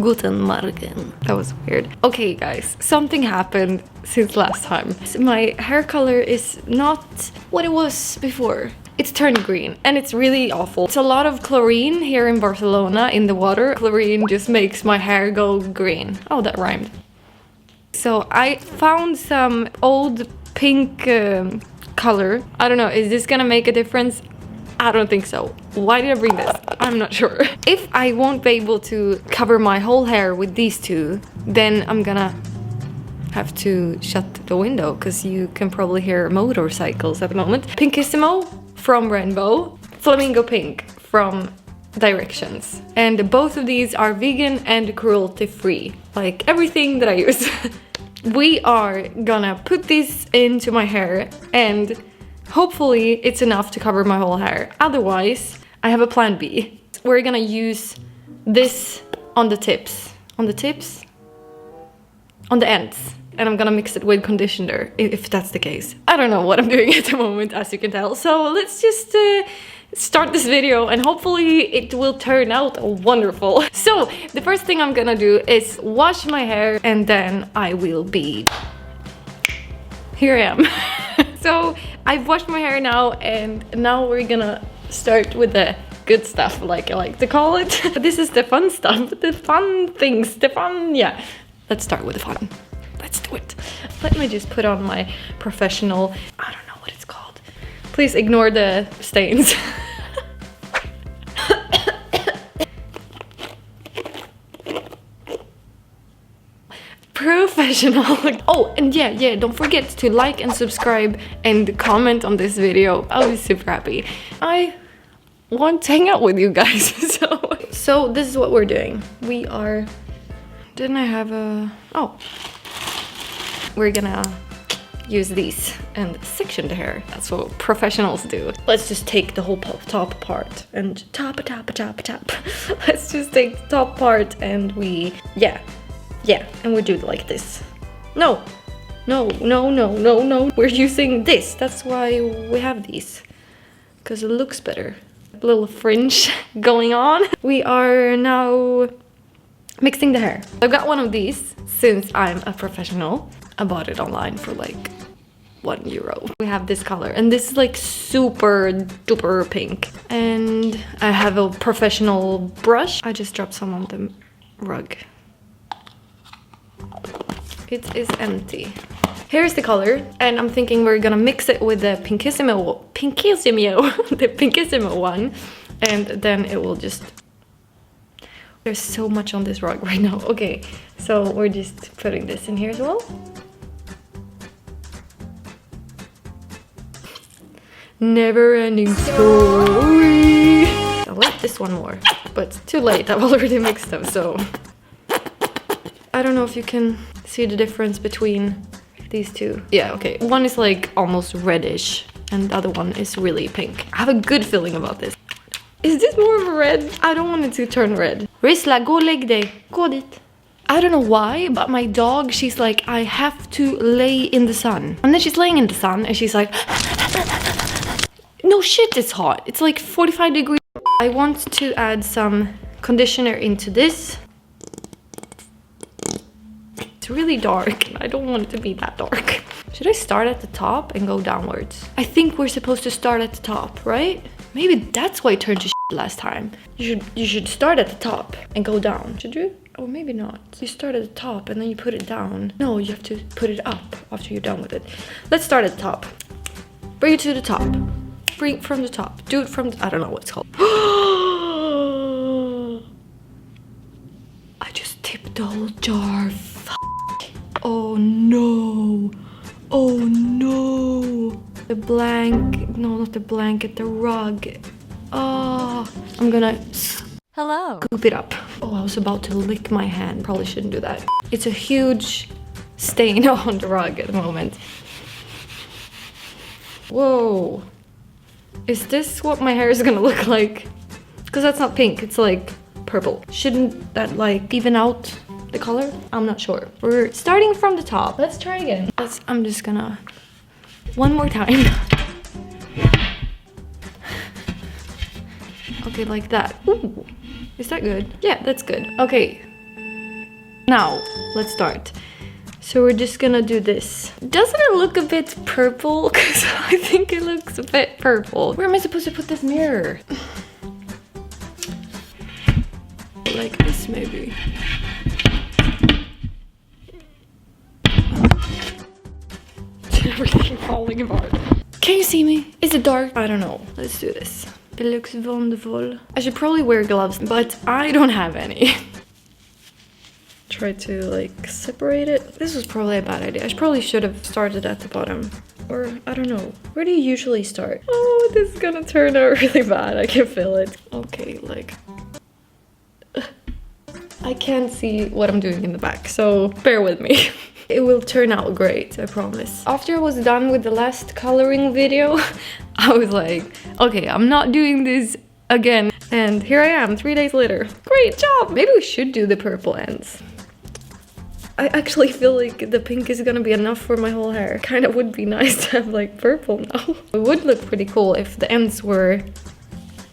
Guten Morgen. That was weird. Okay, guys, something happened since last time. My hair color is not what it was before. It's turned green and it's really awful. It's a lot of chlorine here in Barcelona in the water. Chlorine just makes my hair go green. Oh, that rhymed. So I found some old pink color. I don't know, is this gonna make a difference? I don't think so. Why did I bring this? I'm not sure. If I won't be able to cover my whole hair with these two, then I'm gonna have to shut the window because you can probably hear motorcycles at the moment. Pinkissimo from Renbow, Flamingo Pink from Directions. And both of these are vegan and cruelty free, like everything that I use. We are gonna put this into my hair and hopefully it's enough to cover my whole hair. Otherwise, I have a plan B. We're gonna use this on the tips. On the tips? On the ends. And I'm gonna mix it with conditioner, if that's the case. I don't know what I'm doing at the moment, as you can tell. So let's just start this video and hopefully it will turn out wonderful. So the first thing I'm gonna do is wash my hair and then I will be... Here I am. So I've washed my hair now and now we're gonna start with the good stuff, like I like to call it. This is the fun stuff, the fun things, the fun, yeah. Let's start with the fun. Let's do it. Let me just put on my professional, I don't know what it's called. Please ignore the stains. Professional. Oh, and yeah, don't forget to like and subscribe and comment on this video. I'll be super happy. I want to hang out with you guys. So this is what we're doing. We are... Didn't I have a... Oh. We're gonna use these and section the hair. That's what professionals do. Let's just take the whole top part and top. Let's just take the top part and we... Yeah, and we do it like this. No. We're using this. That's why we have these. Because it looks better. A little fringe going on. We are now mixing the hair. I've got one of these since I'm a professional. I bought it online for like €1. We have this color and this is like super duper pink. And I have a professional brush. I just dropped some on the rug. It is empty. Here's the color, and I'm thinking we're gonna mix it with the Pinkissimo, the Pinkissimo one, and then it will just... There's so much on this rug right now. Okay, so we're just putting this in here as well. Never ending story. I like this one more, but it's too late. I've already mixed them, so... I don't know if you can see the difference between these two. Yeah, okay. One is like almost reddish and the other one is really pink. I have a good feeling about this. Is this more of a red? I don't want it to turn red. Risla, gå lägg dig. Gå dit. I don't know why, but my dog, she's like, I have to lay in the sun. And then she's laying in the sun and she's like... No shit, it's hot. It's like 45 degrees. I want to add some conditioner into this. It's really dark and I don't want it to be that dark. Should I start at the top and go downwards? I think we're supposed to start at the top, right? Maybe that's why it turned to shit last time. You should start at the top and go down. Should you? Or maybe not. You start at the top and then you put it down. No, you have to put it up after you're done with it. Let's start at the top. Bring it to the top. Bring it from the top. Do it from the... I don't know what it's called. I just tipped the whole jar. Oh no. Oh no. The blanket. No, not the blanket. The rug. Oh. I'm gonna... Hello. Scoop it up. Oh, I was about to lick my hand. Probably shouldn't do that. It's a huge stain on the rug at the moment. Whoa. Is this what my hair is gonna look like? Because that's not pink. It's like purple. Shouldn't that like even out the color? I'm not sure. We're starting from the top. Let's try again. I'm just gonna... One more time. Okay, like that. Ooh. Is that good? Yeah, that's good. Okay. Now, let's start. So we're just gonna do this. Doesn't it look a bit purple? Because I think it looks a bit purple. Where am I supposed to put this mirror? Like this, maybe. Everything falling apart. Can you see me? Is it dark? I don't know. Let's do this. It looks wonderful. I should probably wear gloves, but I don't have any. Try to like separate it. This was probably a bad idea. I probably should have started at the bottom. Or I don't know. Where do you usually start? Oh, this is gonna turn out really bad. I can feel it. Okay, like... I can't see what I'm doing in the back, so bear with me. It will turn out great, I promise. After I was done with the last coloring video, I was like, okay, I'm not doing this again. And here I am, 3 days later. Great job! Maybe we should do the purple ends. I actually feel like the pink is gonna be enough for my whole hair. Kinda would be nice to have like purple now. It would look pretty cool if the ends were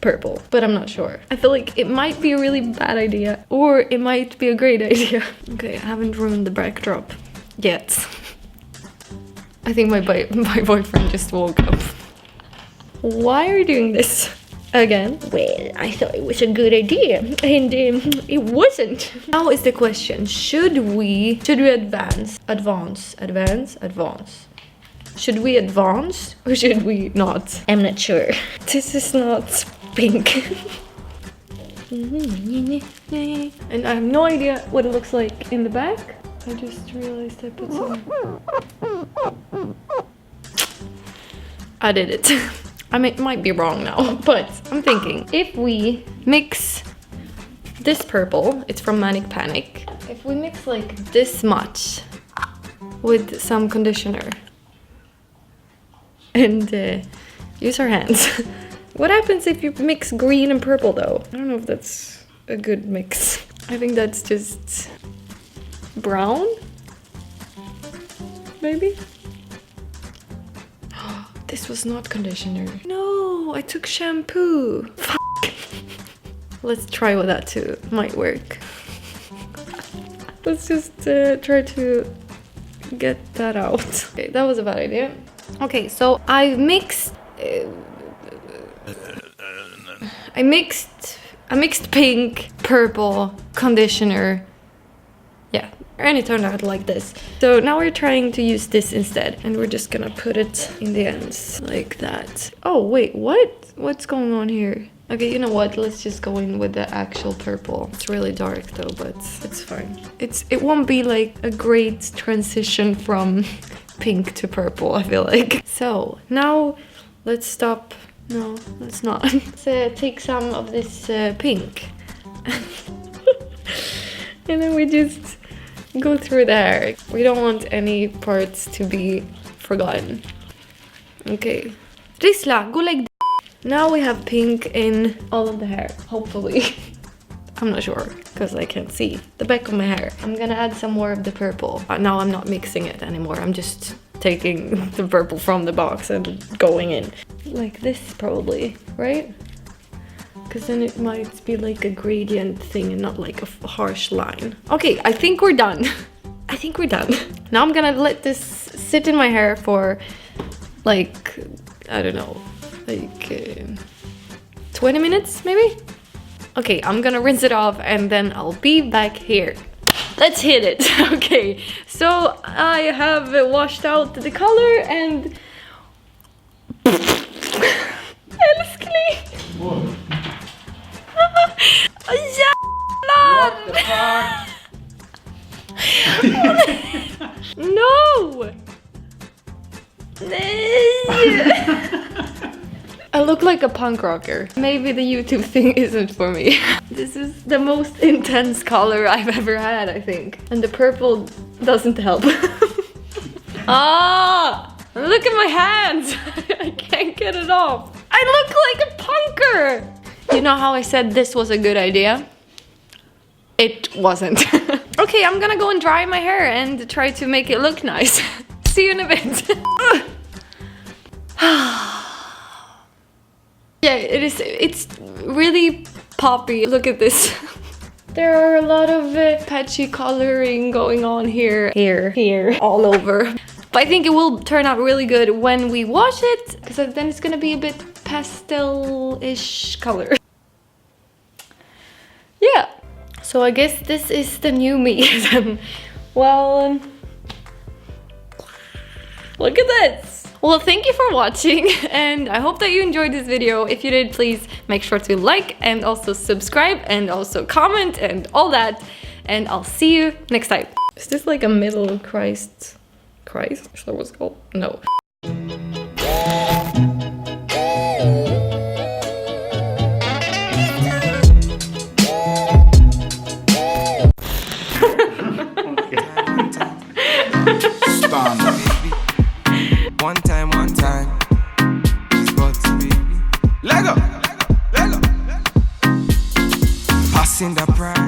purple, but I'm not sure. I feel like it might be a really bad idea, or it might be a great idea. Okay, I haven't ruined the backdrop yet. I think my boyfriend just woke up. Why are you doing this again? Well, I thought it was a good idea, and it wasn't. Now is the question: should we advance? Should we advance or should we not? I'm not sure. This is not pink. And I have no idea what it looks like in the back. I just realized I put some... I did it. I might be wrong now, but I'm thinking if we mix this purple, it's from Manic Panic. If we mix like this much with some conditioner and use our hands. What happens if you mix green and purple though? I don't know if that's a good mix. I think that's just brown, maybe? This was not conditioner. No, I took shampoo. Fuck. Let's try with that too. Might work. Let's just try to get that out. Okay, that was a bad idea. Okay, so I mixed pink, purple, conditioner. Yeah, and it turned out like this. So now we're trying to use this instead, and we're just gonna put it in the ends like that. Oh wait, what? What's going on here? Okay, you know what? Let's just go in with the actual purple. It's really dark though, but it's fine. It won't be like a great transition from pink to purple, I feel like. So now let's stop. No, let's not. Let's take some of this pink. And then we just go through the hair. We don't want any parts to be forgotten. Okay. Risla, go like that. Now we have pink in all of the hair, hopefully. I'm not sure, because I can't see the back of my hair. I'm gonna add some more of the purple. Now I'm not mixing it anymore. I'm just taking the purple from the box and going in. Like this probably, right? Because then it might be like a gradient thing and not like a harsh line. Okay, I think we're done. I think we're done. Now I'm gonna let this sit in my hair for like, I don't know, like 20 minutes maybe? Okay, I'm gonna rinse it off and then I'll be back here. Let's hit it. Okay, so I have washed out the color and... Älskling! What? Jävlar! What the fuck? No! Nej! I look like a punk rocker. Maybe the YouTube thing isn't for me. This is the most intense color I've ever had, I think. And the purple doesn't help. Ah! Look at my hands! I can't get it off. I look like a punker! You know how I said this was a good idea? It wasn't. Okay, I'm gonna go and dry my hair and try to make it look nice. See you in a bit. Yeah, it's really poppy. Look at this. There are a lot of patchy coloring going on here, all over. But I think it will turn out really good when we wash it, because then it's gonna be a bit pastel-ish color. Yeah, so I guess this is the new me. Well, look at this. Well, thank you for watching, and I hope that you enjoyed this video. If you did, please make sure to like and also subscribe and also comment and all that. And I'll see you next time. Is this like a middle Christ? Christ? Is that what's called? No. One time, it's got to be Lego, passing the pride.